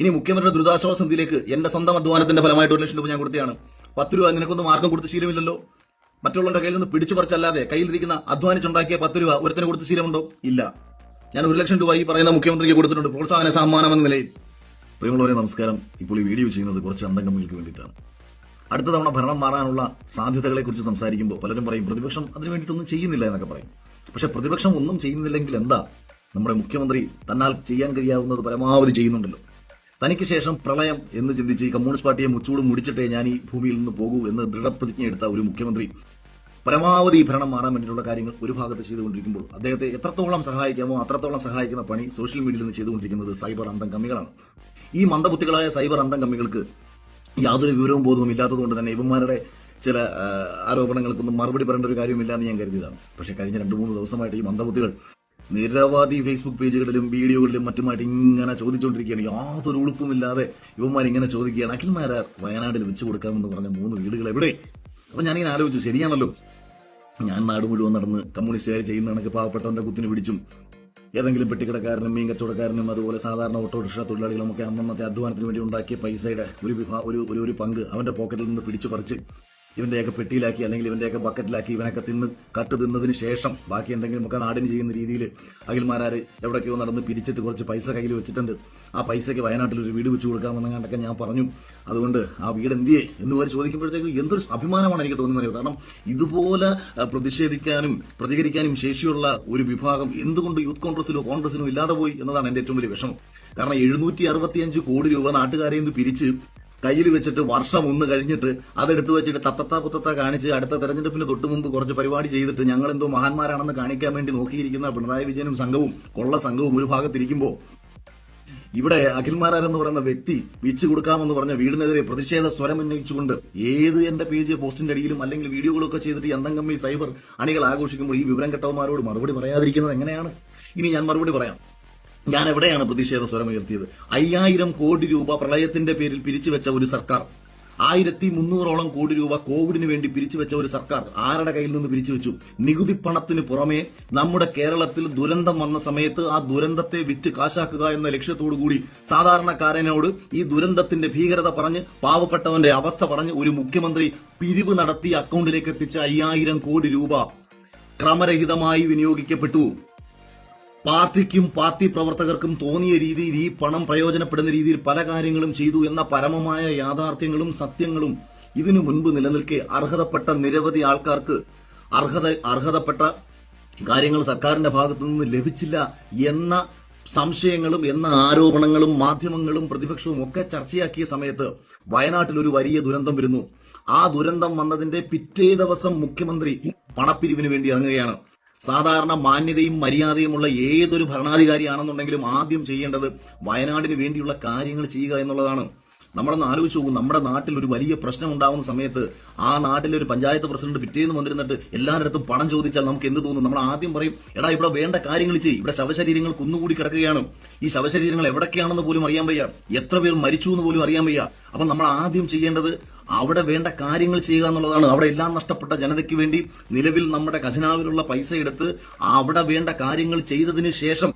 ഇനി മുഖ്യമന്ത്രിയുടെ ദുരിതാശ്വാസ നിധിയിലേക്ക് എന്റെ സ്വന്തം അധ്വാനത്തിന്റെ ഫലമായിട്ട് 1 ലക്ഷം രൂപ ഞാൻ കൊടുത്തതാണ്. 10 രൂപ നിനക്കൊന്നും ആർക്കും കൊടുത്ത് ശീലമില്ലല്ലോ. മറ്റുള്ളവരുടെ കയ്യിൽ നിന്ന് പിടിച്ചു പറിച്ചല്ലാതെ കയ്യിലിരിക്കുന്ന അധ്വാനിച്ചുണ്ടാക്കിയ 10 രൂപ ഒരുത്തിന് കൊടുത്ത് ശീലമുണ്ടോ? ഇല്ല. ഞാൻ 1 ലക്ഷം രൂപ ഈ പറയുന്ന മുഖ്യമന്ത്രിക്ക് കൊടുത്തിട്ടുണ്ട്, പ്രോത്സാഹന സമ്മാനം എന്ന നിലയിൽ. പ്രിയമുള്ളവരെ നമസ്കാരം. ഇപ്പോൾ ഈ വീഡിയോ ചെയ്യുന്നത് കുറച്ച് അന്തംഗങ്ങൾക്ക് വേണ്ടിയിട്ടാണ്. അടുത്ത തവണ ഭരണം മാറാനുള്ള സാധ്യതകളെ കുറിച്ച് സംസാരിക്കുമ്പോൾ പലരും പറയും പ്രതിപക്ഷം അതിനു വേണ്ടിയിട്ടൊന്നും ചെയ്യുന്നില്ല എന്നൊക്കെ പറയും. പക്ഷെ പ്രതിപക്ഷം ഒന്നും ചെയ്യുന്നില്ലെങ്കിൽ എന്താ, നമ്മുടെ മുഖ്യമന്ത്രി തന്നാൽ ചെയ്യാൻ കഴിയാവുന്നത് പരമാവധി ചെയ്യുന്നുണ്ടല്ലോ. തനിക്ക് ശേഷം പ്രളയം എന്ന് ചിന്തിച്ച് ഈ കമ്മ്യൂണിസ്റ്റ് പാർട്ടിയെ മുച്ചൂടും മുടിച്ചിട്ടേ ഞാൻ ഈ ഭൂമിയിൽ നിന്ന് പോകൂ എന്ന് ദൃഢപ്രതിജ്ഞ എടുത്ത ഒരു മുഖ്യമന്ത്രി പരമാവധി ഭരണം മാറാൻ വേണ്ടിയിട്ടുള്ള കാര്യങ്ങൾ ഒരു ഭാഗത്ത് ചെയ്തുകൊണ്ടിരിക്കുമ്പോൾ അദ്ദേഹത്തെ എത്രത്തോളം സഹായിക്കാമോ അത്രത്തോളം സഹായിക്കുന്ന പണി സോഷ്യൽ മീഡിയയിൽ നിന്ന് ചെയ്തുകൊണ്ടിരിക്കുന്നത് സൈബർ അന്തം കമ്മികളാണ്. ഈ മന്ദബുദ്ധികളായ സൈബർ അന്തം കമ്മികൾക്ക് യാതൊരു വിവരവും ബോധവും ഇല്ലാത്തതുകൊണ്ട് തന്നെ ഇവന്മാരുടെ ചില ആരോപണങ്ങൾക്കൊന്നും മറുപടി പറയേണ്ട ഒരു കാര്യമില്ല എന്ന് ഞാൻ കരുതിയതാണ്. പക്ഷേ കഴിഞ്ഞ 2-3 ദിവസമായിട്ട് ഈ മന്ദബുദ്ധികൾ നിരവധി ഫേസ്ബുക്ക് പേജുകളിലും വീഡിയോകളിലും മറ്റുമായിട്ട് ഇങ്ങനെ ചോദിച്ചുകൊണ്ടിരിക്കുകയാണ്. യാതൊരു ഉളുപ്പുമില്ലാതെ ഇവന്മാർ ഇങ്ങനെ ചോദിക്കുകയാണ്, അഖിൽമാരാർ വയനാട്ടിൽ വെച്ചു കൊടുക്കാമെന്ന് പറഞ്ഞ 3 വീടുകൾ എവിടെ? അപ്പൊ ഞാനിങ്ങനെ ആലോചിച്ചു, ശരിയാണല്ലോ. ഞാൻ നാട് മുഴുവൻ നടന്ന് കമ്മ്യൂണിസ്റ്റുകാർ ചെയ്യുന്ന കണക്ക് പാവപ്പെട്ടവന്റെ കുത്തിന് പിടിച്ചും ഏതെങ്കിലും പെട്ടിക്കടക്കാരനും മീൻ കച്ചവടക്കാരനും അതുപോലെ സാധാരണ ഓട്ടോറിക്ഷ തൊഴിലാളികളും ഒക്കെ അന്നത്തെ അധ്വാനത്തിന് വേണ്ടി ഉണ്ടാക്കിയ പൈസയുടെ ഒരു പങ്ക് അവന്റെ പോക്കറ്റിൽ നിന്ന് പിടിച്ചു പറിച്ച് ഇവന്റെയൊക്കെ പെട്ടിയിലാക്കി അല്ലെങ്കിൽ ഇവന്റെയൊക്കെ ബക്കറ്റിലാക്കി ഇവനൊക്കെ കട്ട് തിന്നതിന് ശേഷം ബാക്കി എന്തെങ്കിലുമൊക്കെ നാടിന് ചെയ്യുന്ന രീതിയിൽ അഖിൽമാരാര് എവിടേക്കോ നടന്ന് പിരിച്ചിട്ട് കുറച്ച് പൈസ കയ്യിൽ വെച്ചിട്ടുണ്ട്. ആ പൈസയ്ക്ക് വയനാട്ടിൽ ഒരു വീട് വെച്ച് കൊടുക്കാമെന്നങ്ങാണ്ടൊക്കെ ഞാൻ പറഞ്ഞു. അതുകൊണ്ട് ആ വീട് എന്തിയേ എന്ന് വരെ ചോദിക്കുമ്പോഴത്തേക്ക് എന്തൊരു അഭിമാനമാണ് എനിക്ക് തോന്നുന്നത്. കാരണം ഇതുപോലെ പ്രതിഷേധിക്കാനും പ്രതികരിക്കാനും ശേഷിയുള്ള ഒരു വിഭാഗം എന്തുകൊണ്ട് യൂത്ത് കോൺഗ്രസിനോ ഇല്ലാതെ പോയി എന്നതാണ് എന്റെ ഏറ്റവും വലിയ വിഷമം. കാരണം 765 കോടി രൂപ നാട്ടുകാരെ നിന്ന് പിരിച്ച് കയ്യിൽ വെച്ചിട്ട് വർഷം 1 കഴിഞ്ഞിട്ട് അതെടുത്ത് വെച്ചിട്ട് തത്തത്ത കാണിച്ച് അടുത്ത തെരഞ്ഞെടുപ്പിന് തൊട്ടു മുമ്പ് കുറച്ച് പരിപാടി ചെയ്തിട്ട് ഞങ്ങൾ എന്തോ മഹാന്മാരാണെന്ന് കാണിക്കാൻ വേണ്ടി നോക്കിയിരിക്കുന്ന പിണറായി വിജയനും സംഘവും കൊള്ള സംഘവും ഒരു ഭാഗത്തിരിക്കുമ്പോൾ ഇവിടെ അഖിൽമാരാരെന്ന് പറയുന്ന വ്യക്തി പിച്ചു കൊടുക്കാമെന്ന് പറഞ്ഞ വീടിനെതിരെ പ്രതിഷേധ സ്വരം ഉന്നയിച്ചുകൊണ്ട് ഏത് എന്റെ പേജ് പോസ്റ്റിന്റെ അടിയിലും അല്ലെങ്കിൽ വീഡിയോകളൊക്കെ ചെയ്തിട്ട് അന്തംഗമ്മി സൈബർ അണികൾ ആഘോഷിക്കുമ്പോൾ ഈ വിവരം കെട്ടവന്മാരോട് മറുപടി പറയാതിരിക്കുന്നത് എങ്ങനെയാണ്? ഇനി ഞാൻ മറുപടി പറയാം. ഞാൻ എവിടെയാണ് പ്രതിഷേധ സ്വരം ഉയർത്തിയത്? 5000 കോടി രൂപ പ്രളയത്തിന്റെ പേരിൽ പിരിച്ചുവെച്ച ഒരു സർക്കാർ, 1300ഓളം കോടി രൂപ കോവിഡിന് വേണ്ടി പിരിച്ചുവെച്ച ഒരു സർക്കാർ ആരുടെ കയ്യിൽ നിന്ന് പിരിച്ചുവെച്ചു? നികുതി പണത്തിന് പുറമെ നമ്മുടെ കേരളത്തിൽ ദുരന്തം വന്ന സമയത്ത് ആ ദുരന്തത്തെ വിറ്റ് കാശാക്കുക എന്ന ലക്ഷ്യത്തോടുകൂടി സാധാരണക്കാരനോട് ഈ ദുരന്തത്തിന്റെ ഭീകരത പറഞ്ഞ് പാവപ്പെട്ടവന്റെ അവസ്ഥ പറഞ്ഞ് ഒരു മുഖ്യമന്ത്രി പിരിവ് നടത്തി അക്കൗണ്ടിലേക്ക് എത്തിച്ച 5000 കോടി രൂപ ക്രമരഹിതമായി വിനിയോഗിക്കപ്പെട്ടു. പാർട്ടിക്കും പാർട്ടി പ്രവർത്തകർക്കും തോന്നിയ രീതിയിൽ ഈ പണം പ്രയോജനപ്പെടുന്ന രീതിയിൽ പല കാര്യങ്ങളും ചെയ്തു എന്ന പരമമായ യാഥാർത്ഥ്യങ്ങളും സത്യങ്ങളും ഇതിനു മുൻപ് നിലനിൽക്കെ അർഹതപ്പെട്ട നിരവധി ആൾക്കാർക്ക് അർഹതപ്പെട്ട കാര്യങ്ങൾ സർക്കാരിന്റെ ഭാഗത്തു നിന്ന് ലഭിച്ചില്ല എന്ന സംശയങ്ങളും എന്ന ആരോപണങ്ങളും മാധ്യമങ്ങളും പ്രതിപക്ഷവും ഒക്കെ ചർച്ചയാക്കിയ സമയത്ത് വയനാട്ടിൽ ഒരു വലിയ ദുരന്തം വരുന്നു. ആ ദുരന്തം വന്നതിന്റെ പിറ്റേ ദിവസം മുഖ്യമന്ത്രി പണപ്പിരിവിന് വേണ്ടി ഇറങ്ങുകയാണ്. സാധാരണ മാന്യതയും മര്യാദയുമുള്ള ഏതൊരു ഭരണാധികാരിയാണെന്നുണ്ടെങ്കിലും ആദ്യം ചെയ്യേണ്ടത് വയനാടിന് വേണ്ടിയുള്ള കാര്യങ്ങൾ ചെയ്യുക എന്നുള്ളതാണ്. നമ്മളൊന്ന് ആലോചിച്ച് പോകും, നമ്മുടെ നാട്ടിൽ ഒരു വലിയ പ്രശ്നം ഉണ്ടാവുന്ന സമയത്ത് ആ നാട്ടിലെ ഒരു പഞ്ചായത്ത് പ്രസിഡന്റ് പിറ്റേന്ന് വന്നിരുന്നിട്ട് എല്ലാവരുടെ പണം ചോദിച്ചാൽ നമുക്ക് എന്ത് തോന്നും? നമ്മൾ ആദ്യം പറയും, എടാ ഇവിടെ വേണ്ട കാര്യങ്ങൾ ചെയ്യും, ഇവിടെ ശവശരീരങ്ങൾ കുന്നുകൂടി കിടക്കുകയാണ്, ഈ ശവശരീരങ്ങൾ എവിടൊക്കെയാണെന്ന് പോലും അറിയാൻ വയ്യ, എത്ര പേർ മരിച്ചു എന്ന് പോലും അറിയാൻ വയ്യ. അപ്പൊ നമ്മൾ ആദ്യം ചെയ്യേണ്ടത് അവിടെ വേണ്ട കാര്യങ്ങൾ ചെയ്യുക എന്നുള്ളതാണ്. അവിടെ എല്ലാം നഷ്ടപ്പെട്ട ജനതയ്ക്ക് വേണ്ടി നിലവിൽ നമ്മുടെ ഖജനാവിലുള്ള പൈസ എടുത്ത് അവിടെ വേണ്ട കാര്യങ്ങൾ ചെയ്തതിന് ശേഷം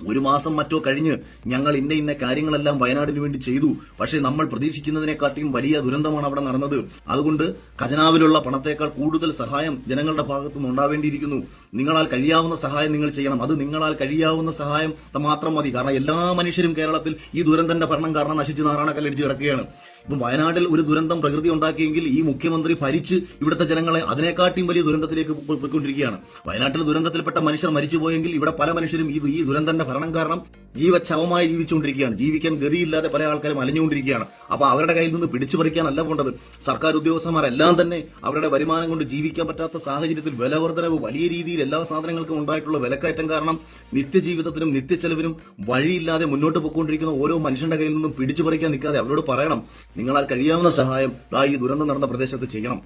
1 മാസം മറ്റോ കഴിഞ്ഞ് ഞങ്ങൾ ഇന്ന കാര്യങ്ങളെല്ലാം വയനാടിന് വേണ്ടി ചെയ്തു, പക്ഷേ നമ്മൾ പ്രതീക്ഷിക്കുന്നതിനെക്കാട്ടിയും വലിയ ദുരന്തമാണ് അവിടെ നടന്നത്, അതുകൊണ്ട് ഖജനാവിലുള്ള പണത്തേക്കാൾ കൂടുതൽ സഹായം ജനങ്ങളുടെ ഭാഗത്തുനിന്ന് ഉണ്ടാവേണ്ടിയിരിക്കുന്നു, നിങ്ങളാൽ കഴിയാവുന്ന സഹായം നിങ്ങൾ ചെയ്യണം. അത് നിങ്ങളാൽ കഴിയാവുന്ന സഹായം മാത്രം മതി. കാരണം എല്ലാ മനുഷ്യരും കേരളത്തിൽ ഈ ദുരന്തന്റെ ഭരണം കാരണം നശിച്ച് നാറാണക്കല്ലടിച്ച് കിടക്കുകയാണ്. ഇപ്പം വയനാട്ടിൽ ഒരു ദുരന്തം പ്രകൃതി ഉണ്ടാക്കിയെങ്കിൽ ഈ മുഖ്യമന്ത്രി ഭരിച്ച് ഇവിടുത്തെ ജനങ്ങളെ അതിനെക്കാട്ടിയും വലിയ ദുരന്തത്തിലേക്ക് പോയിക്കൊണ്ടിരിക്കുകയാണ്. വയനാട്ടിൽ ദുരന്തത്തിൽപ്പെട്ട മനുഷ്യർ മരിച്ചുപോയെങ്കിൽ ഇവിടെ പല മനുഷ്യരും ഈ ദുരന്തന്റെ ഭരണം കാരണം ജീവച്ഛവമായി ജീവിച്ചുകൊണ്ടിരിക്കുകയാണ്. ജീവിക്കാൻ ഗതിയില്ലാതെ പല ആൾക്കാരും അലഞ്ഞുകൊണ്ടിരിക്കുകയാണ്. അപ്പൊ അവരുടെ കയ്യിൽ നിന്ന് പിടിച്ചു പറിക്കാനല്ല പോണ്ടത്. സർക്കാർ ഉദ്യോഗസ്ഥന്മാരെല്ലാം തന്നെ അവരുടെ വരുമാനം കൊണ്ട് ജീവിക്കാൻ പറ്റാത്ത സാഹചര്യത്തിൽ വിലവർദ്ധനവ് വലിയ രീതിയിൽ എല്ലാ സാധനങ്ങൾക്കും ഉണ്ടായിട്ടുള്ള വിലക്കയറ്റം കാരണം നിത്യജീവിതത്തിനും നിത്യച്ചെലവിനും വഴിയില്ലാതെ മുന്നോട്ട് പോയിക്കൊണ്ടിരിക്കുന്ന ഓരോ മനുഷ്യന്റെ കയ്യിൽ നിന്നും പിടിച്ചു പറിക്കാൻ നിൽക്കാതെ അവരോട് പറയണം, നിങ്ങളാൽ കഴിയാവുന്ന സഹായം ഈ ദുരന്തം നടന്ന പ്രദേശത്ത് ചെയ്യണം.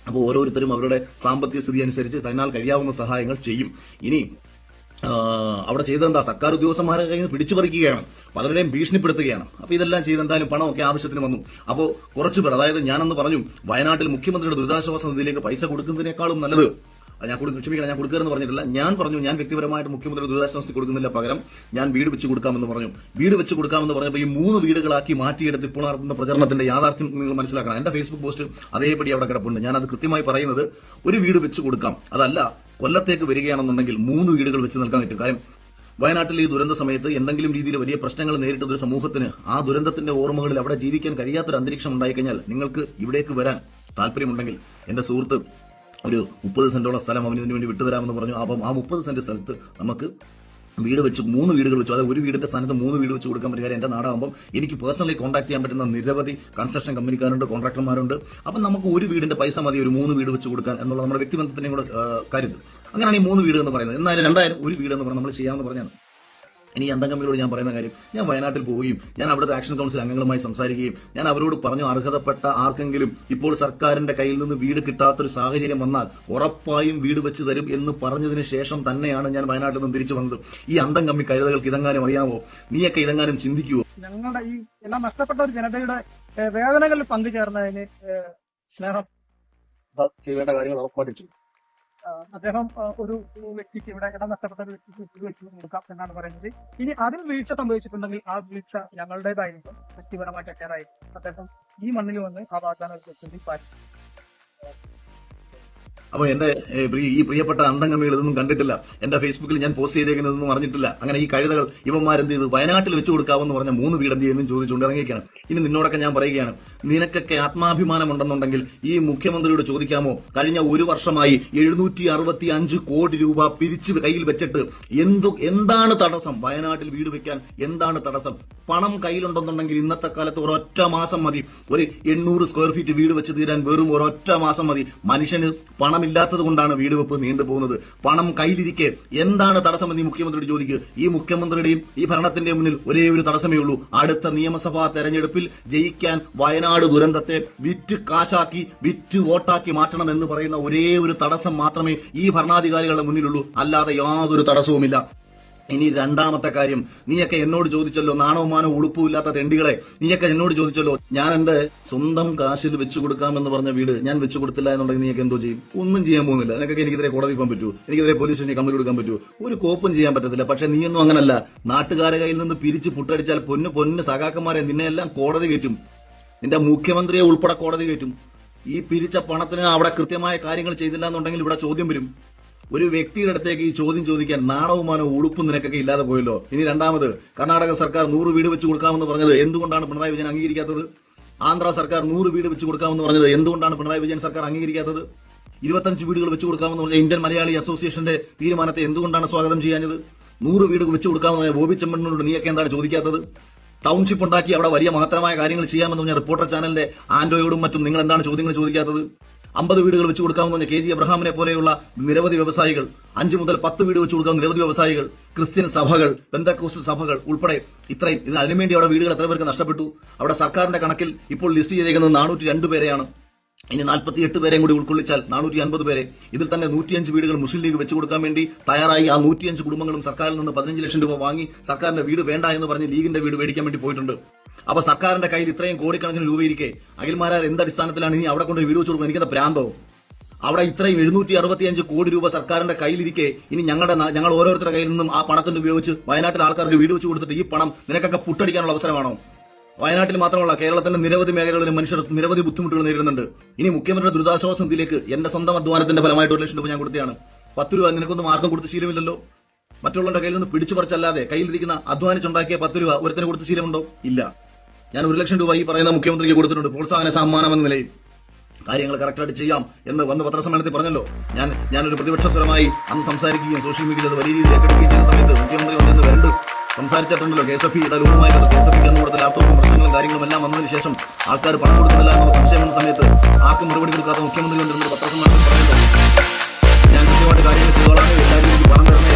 അപ്പോൾ ഓരോരുത്തരും അവരുടെ സാമ്പത്തിക സ്ഥിതി അനുസരിച്ച് തന്നാൽ കഴിയാവുന്ന സഹായങ്ങൾ ചെയ്യും. ഇനി അവിടെ ചെയ്തെന്താ, സർക്കാർ ഉദ്യോഗസ്ഥന്മാരെ കയ്യിൽ നിന്ന് പിടിച്ചു പറിക്കുകയാണ്, പലരെയും ഭീഷണിപ്പെടുത്തുകയാണ്. അപ്പൊ ഇതെല്ലാം ചെയ്തെന്തായാലും പണമൊക്കെ ആവശ്യത്തിന് വന്നു. അപ്പോൾ കുറച്ചു പേർ, അതായത് ഞാനെന്ന് പറഞ്ഞു, വയനാട്ടിൽ മുഖ്യമന്ത്രിയുടെ ദുരിതാശ്വാസ നിധിയിലേക്ക് പൈസ കൊടുക്കുന്നതിനേക്കാളും നല്ലത് ഞാൻ ക്ഷമിക്കണം, ഞാൻ കൊടുക്കുകയെന്ന് പറഞ്ഞിട്ടില്ല. ഞാൻ പറഞ്ഞു ഞാൻ വ്യക്തിപരമായിട്ട് മുഖ്യമന്ത്രി ദുരിതാശ്വാസത്തിൽ കൊടുക്കുന്നില്ല, പകരം ഞാൻ വീട് വെച്ച് കൊടുക്കാമെന്ന് പറഞ്ഞു. വീട് വെച്ച് കൊടുക്കാമെന്ന് പറഞ്ഞപ്പോൾ ഈ 3 വീടുകളാക്കി മാറ്റിയെടുത്ത് ഇപ്പോൾ നടത്തുന്ന പ്രചരണത്തിന്റെ യാഥാർത്ഥ്യം നിങ്ങൾ മനസ്സിലാക്കണം. എന്റെ ഫേസ്ബുക്ക് പോസ്റ്റ് അതേപടി അവിടെ കിടപ്പുണ്ട്. ഞാൻ അത് കൃത്യമായി പറയുന്നത്, ഒരു വീട് വെച്ച് കൊടുക്കാം, അതല്ല കൊല്ലത്തേക്ക് വരികയാണെന്നുണ്ടെങ്കിൽ 3 വീടുകൾ വെച്ച് നൽകാൻ പറ്റും. കാര്യം വയനാട്ടിൽ ഈ ദുരന്ത സമയത്ത് എന്തെങ്കിലും രീതിയിൽ വലിയ പ്രശ്നങ്ങൾ നേരിട്ട ഒരു സമൂഹത്തിന് ആ ദുരന്തത്തിന്റെ ഓർമ്മകളിൽ അവിടെ ജീവിക്കാൻ കഴിയാത്തൊരു അന്തരീക്ഷം ഉണ്ടായിക്കഴിഞ്ഞാൽ നിങ്ങൾക്ക് ഇവിടേക്ക് വരാൻ താല്പര്യമുണ്ടെങ്കിൽ എന്റെ സുഹൃത്ത് ഒരു 30 സെന്റോളം സ്ഥലം അവന് ഇതിനു വേണ്ടി വിട്ടുതരാമെന്ന് പറഞ്ഞു. അപ്പം ആ 30 സെന്റ് സ്ഥലത്ത് നമുക്ക് വീട് വെച്ച് 3 വീടുകൾ വെച്ചു, അതായത് ഒരു വീടിന്റെ സ്ഥാനത്ത് 3 വീട് വെച്ച് കൊടുക്കാൻ പറ്റുക. എന്റെ നാടാകുമ്പോൾ എനിക്ക് പേഴ്സണലി കോൺടാക്ട് ചെയ്യാൻ പറ്റുന്ന നിരവധി കൺസ്ട്രക്ഷൻ കമ്പനിക്കാരുണ്ട്, കോൺട്രാക്ടർമാരുണ്ട്. അപ്പം നമുക്ക് ഒരു വീടിന്റെ പൈസ മതി ഒരു 3 വീട് വെച്ച് കൊടുക്കാൻ എന്നുള്ള നമ്മുടെ വ്യക്തിബന്ധത്തിന്റെയും കൂടെ കാര്യത്തിൽ. അങ്ങനെയാണ് ഈ 3 വീട് എന്ന് പറയുന്നത്. എന്നാലും 2000 ഒരു വീട് എന്ന് പറഞ്ഞാൽ നമ്മൾ ചെയ്യാമെന്ന് പറഞ്ഞാണ്. ഇനി അന്തംഗമിലോട് ഞാൻ പറയുന്ന കാര്യം, ഞാൻ വയനാട്ടിൽ പോവുകയും ഞാൻ അവിടുത്തെ ആക്ഷൻ കൗൺസിൽ അംഗങ്ങളുമായി സംസാരിക്കുകയും ഞാൻ അവരോട് പറഞ്ഞു, അർഹതപ്പെട്ട ആർക്കെങ്കിലും ഇപ്പോൾ സർക്കാരിന്റെ കയ്യിൽ നിന്ന് വീട് കിട്ടാത്തൊരു സാഹചര്യം വന്നാൽ ഉറപ്പായും വീട് വെച്ച് തരും എന്ന് പറഞ്ഞതിന് ശേഷം തന്നെയാണ് ഞാൻ വയനാട്ടിൽ നിന്ന് തിരിച്ചു വന്നത്. ഈ അന്തംഗമ്മി കഴുതകൾക്ക് ഇതെങ്ങാനും അറിയാമോ? നീയൊക്കെ ഇതെങ്ങാനും ചിന്തിക്കുവോ? ഞങ്ങളുടെ ഈ എല്ലാം നഷ്ടപ്പെട്ട ഒരു ജനതയുടെ വേദനകളിൽ പങ്കുചേർന്നതിന് സ്നേഹം ചെയ്യേണ്ട കാര്യങ്ങൾ ഉറപ്പായിട്ടു. അദ്ദേഹം ഒരു വ്യക്തിക്ക് ഇവിടെ ഇടം നഷ്ടപ്പെട്ട ഒരു വ്യക്തിക്ക് വെച്ച് കൊടുക്കാം എന്നാണ് പറയുന്നത്. ഇനി അതിൽ വീഴ്ച സംഭവിച്ചിട്ടുണ്ടെങ്കിൽ ആ വീഴ്ച ഞങ്ങളുടേതായിരിക്കും, വ്യക്തിപരമായിട്ട് ഒറ്റേറായിരിക്കും. അദ്ദേഹം ഈ മണ്ണിൽ വന്ന് ആ വാഗ്ദാനം പാലിച്ചു. അപ്പൊ എന്റെ ഈ പ്രിയപ്പെട്ട അന്തംഗമികൾ ഇതൊന്നും കണ്ടിട്ടില്ല, എന്റെ ഫേസ്ബുക്കിൽ ഞാൻ പോസ്റ്റ് ചെയ്തേക്കുന്നതൊന്നും അറിഞ്ഞിട്ടില്ല. അങ്ങനെ ഈ കഴുതകൾ ഇവന്മാരെന്ത് ചെയ്തു, വയനാട്ടിൽ വെച്ച് കൊടുക്കാമെന്ന് പറഞ്ഞ 3 വീട് എന്ത് ചെയ്യുന്നു ചോദിച്ചുകൊണ്ട് ഇറങ്ങിയിരിക്കുകയാണ്. ഇനി നിന്നോടൊക്കെ ഞാൻ പറയുകയാണ്, നിനക്കൊക്കെ ആത്മാഭിമാനം ഉണ്ടെന്നുണ്ടെങ്കിൽ ഈ മുഖ്യമന്ത്രിയോട് ചോദിക്കാമോ, കഴിഞ്ഞ 1 വർഷമായി 765 കോടി രൂപ പിരിച്ചു കയ്യിൽ വെച്ചിട്ട് എന്താണ് തടസ്സം? വയനാട്ടിൽ വീട് വെക്കാൻ എന്താണ് തടസ്സം? പണം കയ്യിലുണ്ടെന്നുണ്ടെങ്കിൽ ഇന്നത്തെ കാലത്ത് ഒരൊറ്റ മാസം മതി ഒരു 800 സ്ക്വയർ ഫീറ്റ് വീട് വെച്ച് തീരാൻ. വെറും ഒരൊറ്റ മാസം മതി. മനുഷ്യന് പണമില്ലാത്തത് കൊണ്ടാണ് വീട് വെപ്പ് നീണ്ടുപോകുന്നത്. പണം കയ്യിലിരിക്കെ എന്താണ് തടസ്സമെന്ന് ഈ മുഖ്യമന്ത്രിയോട് ചോദിക്കുക. ഈ മുഖ്യമന്ത്രിയുടെയും ഈ ഭരണത്തിന്റെ മുന്നിൽ ഒരേ ഒരു തടസ്സമേ ഉള്ളൂ, അടുത്ത നിയമസഭാ തെരഞ്ഞെടുപ്പിൽ ജയിക്കാൻ വയനാട് ദുരന്തത്തെ വിറ്റ് കാശാക്കി വിറ്റ് വോട്ടാക്കി മാറ്റണം എന്ന് പറയുന്ന ഒരേ ഒരു തടസ്സം മാത്രമേ ഈ ഭരണാധികാരികളുടെ മുന്നിലുള്ളൂ, അല്ലാതെ യാതൊരു തടസ്സവുമില്ല. ഇനി രണ്ടാമത്തെ കാര്യം, നീയൊക്കെ എന്നോട് ചോദിച്ചല്ലോ, നാണവുമാനോ ഉളുപ്പുമില്ലാത്ത തെണ്ടികളെ, നീയൊക്കെ എന്നോട് ചോദിച്ചല്ലോ, ഞാൻ എന്റെ സ്വന്തം കാശിൽ വെച്ചു കൊടുക്കാമെന്ന് പറഞ്ഞ വീട് ഞാൻ വെച്ചു കൊടുത്തില്ല എന്നുണ്ടെങ്കിൽ നീയൊക്കെ എന്തോ ചെയ്യും? ഒന്നും ചെയ്യാൻ പോകുന്നില്ല. നിനക്കൊക്കെ എനിക്കെതിരെ കോടതി പോകാൻ പറ്റൂ, എനിക്കെതിരെ പോലീസ് സ്റ്റേഷനിൽ കംപ്ലൈന്റ് കൊടുക്കാൻ പറ്റൂ, ഒരു കോപ്പും ചെയ്യാൻ പറ്റത്തില്ല. പക്ഷെ നീയൊന്നും അങ്ങനല്ല. നാട്ടുകാരെ കയ്യിൽ നിന്ന് പിരിച്ച് പുട്ടടിച്ചാൽ പൊന്ന് സഖാക്കന്മാരെ നിന്നെ എല്ലാം കോടതി കയറ്റും. നിന്റെ മുഖ്യമന്ത്രിയെ ഉൾപ്പെടെ കോടതി കയറ്റും. ഈ പിരിച്ച പണത്തിന് അവിടെ കൃത്യമായ കാര്യങ്ങൾ ചെയ്തില്ല എന്നുണ്ടെങ്കിൽ ഇവിടെ ചോദ്യം വരും. ഒരു വ്യക്തിയുടെ അടുത്തേക്ക് ഈ ചോദ്യം ചോദിക്കാൻ നാണവുമാനോ ഉളുപ്പും നിനക്കൊക്കെ ഇല്ലാതെ പോയല്ലോ. ഇനി രണ്ടാമത്, കർണാടക സർക്കാർ 100 വീട് വെച്ച് കൊടുക്കാമെന്ന് പറഞ്ഞത് എന്തുകൊണ്ടാണ് പിണറായി വിജയൻ അംഗീകരിക്കാത്തത്? ആന്ധ്ര സർക്കാർ 100 വീട് വെച്ച് കൊടുക്കാമെന്ന് പറഞ്ഞത് എന്തുകൊണ്ടാണ് പിണറായി വിജയൻ സർക്കാർ അംഗീകരിക്കാത്തത്? 25 വീടുകൾ വെച്ച് കൊടുക്കാമെന്ന് പറഞ്ഞ ഇന്ത്യൻ മലയാളി അസോസിയേഷന്റെ തീരുമാനത്തെ എന്തുകൊണ്ടാണ് സ്വാഗതം ചെയ്യാഞ്ഞത്? 100 വീട് വെച്ച് കൊടുക്കാമെന്ന് പറഞ്ഞ ബോബി ചെമ്മണ്ണനോട് നീയൊക്കെ എന്താണ് ചോദിക്കാത്തത്? ടൗൺഷിപ്പ് ഉണ്ടാക്കി അവിടെ വലിയ മഹത്തരമായ കാര്യങ്ങൾ ചെയ്യാമെന്ന് പറഞ്ഞ റിപ്പോർട്ടർ ചാനലിന്റെ ആൻഡോയോടും മറ്റും നിങ്ങൾ എന്താണ് ചോദ്യങ്ങൾ ചോദിക്കാത്തത്? 50 വീടുകൾ വെച്ച് കൊടുക്കാമെന്ന് പറഞ്ഞ KG അബ്രഹാമിനെ പോലെയുള്ള നിരവധി വ്യവസായികൾ, 5 മുതൽ 10 വീട് വെച്ച് കൊടുക്കാവുന്ന നിരവധി വ്യവസായികൾ, ക്രിസ്ത്യൻ സഭകൾ, പെന്തക്കോസ്റ്റൽ സഭകൾ ഉൾപ്പെടെ ഇത്രയും അതിനുവേണ്ടി അവിടെ വീടുകൾ എത്ര പേർക്ക് നഷ്ടപ്പെട്ടു? അവിടെ സർക്കാരിന്റെ കണക്കിൽ ഇപ്പോൾ ലിസ്റ്റ് ചെയ്തേക്കുന്നത് 402 പേരെയാണ്. ഇനി 48 പേരെയും കൂടി ഉൾക്കൊള്ളിച്ചാൽ 450 പേരെ. ഇതിൽ തന്നെ 105 വീടുകൾ മുസ്ലിം ലീഗ് വെച്ചു കൊടുക്കാൻ വേണ്ടി തയ്യാറായി. ആ 105 കുടുംബങ്ങളും സർക്കാരിൽ നിന്ന് 15 ലക്ഷം രൂപ വാങ്ങി സർക്കാരിന്റെ വീട് വേണ്ട എന്ന് പറഞ്ഞ് ലീഗിന്റെ വീട് മേടിക്കാൻ വേണ്ടി പോയിട്ടുണ്ട്. അപ്പൊ സർക്കാരിന്റെ കയ്യിൽ ഇത്രയും കോടിക്കണക്കിന് രൂപയിരിക്കെ അഖിൽമാരാർ എന്തടിസ്ഥാനത്തിലാണ് ഇനി അവിടെ കൊണ്ട് വീട് വെച്ചു കൊടുക്കുന്നത്? എനിക്കത് പ്രാന്തോ? അവിടെ ഇത്രയും 765 കോടി രൂപ സർക്കാരിന്റെ കയ്യിലിരിക്കെ ഇനി ഞങ്ങൾ ഓരോരുത്തരുടെ കയ്യിൽ നിന്നും ആ പണത്തിന്റെ ഉപയോഗിച്ച് വയനാട്ടിലെ ആൾക്കാർക്ക് വീട് വെച്ചു കൊടുത്തിട്ട് ഈ പണം നിനക്കൊക്കെ പുട്ടടിക്കാനുള്ള അവസരമാണോ? വയനാട്ടിൽ മാത്രമല്ല, കേരളത്തിന്റെ നിരവധി മേഖലകളിലും മനുഷ്യർ നിരവധി ബുദ്ധിമുട്ടുകൾ നേരിടുന്നുണ്ട്. ഇനി മുഖ്യമന്ത്രിയുടെ ദുരിതാശ്വാസ നിധിയിലേക്ക് എന്റെ സ്വന്തം അധ്വാനത്തിന്റെ ഫലമായിട്ട് 1 ലക്ഷം രൂപ ഞാൻ കൊടുത്തതാണ്. 10 രൂപ നിനക്കൊന്നും ആർക്കും കൊടുത്ത് ശീലമില്ലല്ലോ. മറ്റുള്ളവരുടെ കയ്യിൽ നിന്ന് പിടിച്ചു പറിച്ചല്ലാതെ കയ്യിലിരിക്കുന്ന അധ്വാനിച്ചുണ്ടാക്കിയ 10 രൂപ ഒരുത്തിന് കൊടുത്ത് ശീലമുണ്ടോ? ഇല്ല. ഞാൻ 1 ലക്ഷം രൂപ ഈ പറയുന്ന മുഖ്യമന്ത്രിക്ക് കൊടുത്തിട്ടുണ്ട്, പ്രോത്സാഹന സമ്മാനം എന്ന നിലയിൽ. കാര്യങ്ങൾ കറക്റ്റായിട്ട് ചെയ്യാം എന്ന് വന്ന് പത്രസമ്മേളനത്തിൽ പറഞ്ഞല്ലോ. ഞാനൊരു പ്രതിപക്ഷ സ്വരമായി അന്ന് സംസാരിക്കുകയും സോഷ്യൽ മീഡിയയിൽ അത് വലിയ രീതിയിൽ ഏറ്റെടുക്കുകയും ചെയ്ത സമയത്ത് മുഖ്യമന്ത്രി വന്നെന്ന് 2 സംസാരിച്ചിട്ടുണ്ടല്ലോ. KSFE-യുടെ ലോണുമായി KSFE-ക്ക് അന്ന് കൊടുത്ത ലാപ്ടോപ്പും പ്രശ്നങ്ങളും കാര്യങ്ങളും എല്ലാം വന്നതിന് ശേഷം ആൾക്കാർ പണം കൊടുക്കുന്നില്ല എന്നുള്ള സംശയം വന്ന സമയത്ത് ആർക്കും മറുപടി കൊടുക്കാത്ത മുഖ്യമന്ത്രി വന്നിരുന്നത് പത്രസമ്മേളനത്തിൽ പറയുന്നത് ഞാൻ കൃത്യമായിട്ട് കാര്യങ്ങൾ ചെയ്തോളാം, എല്ലാവരും എനിക്ക് പണം തരണം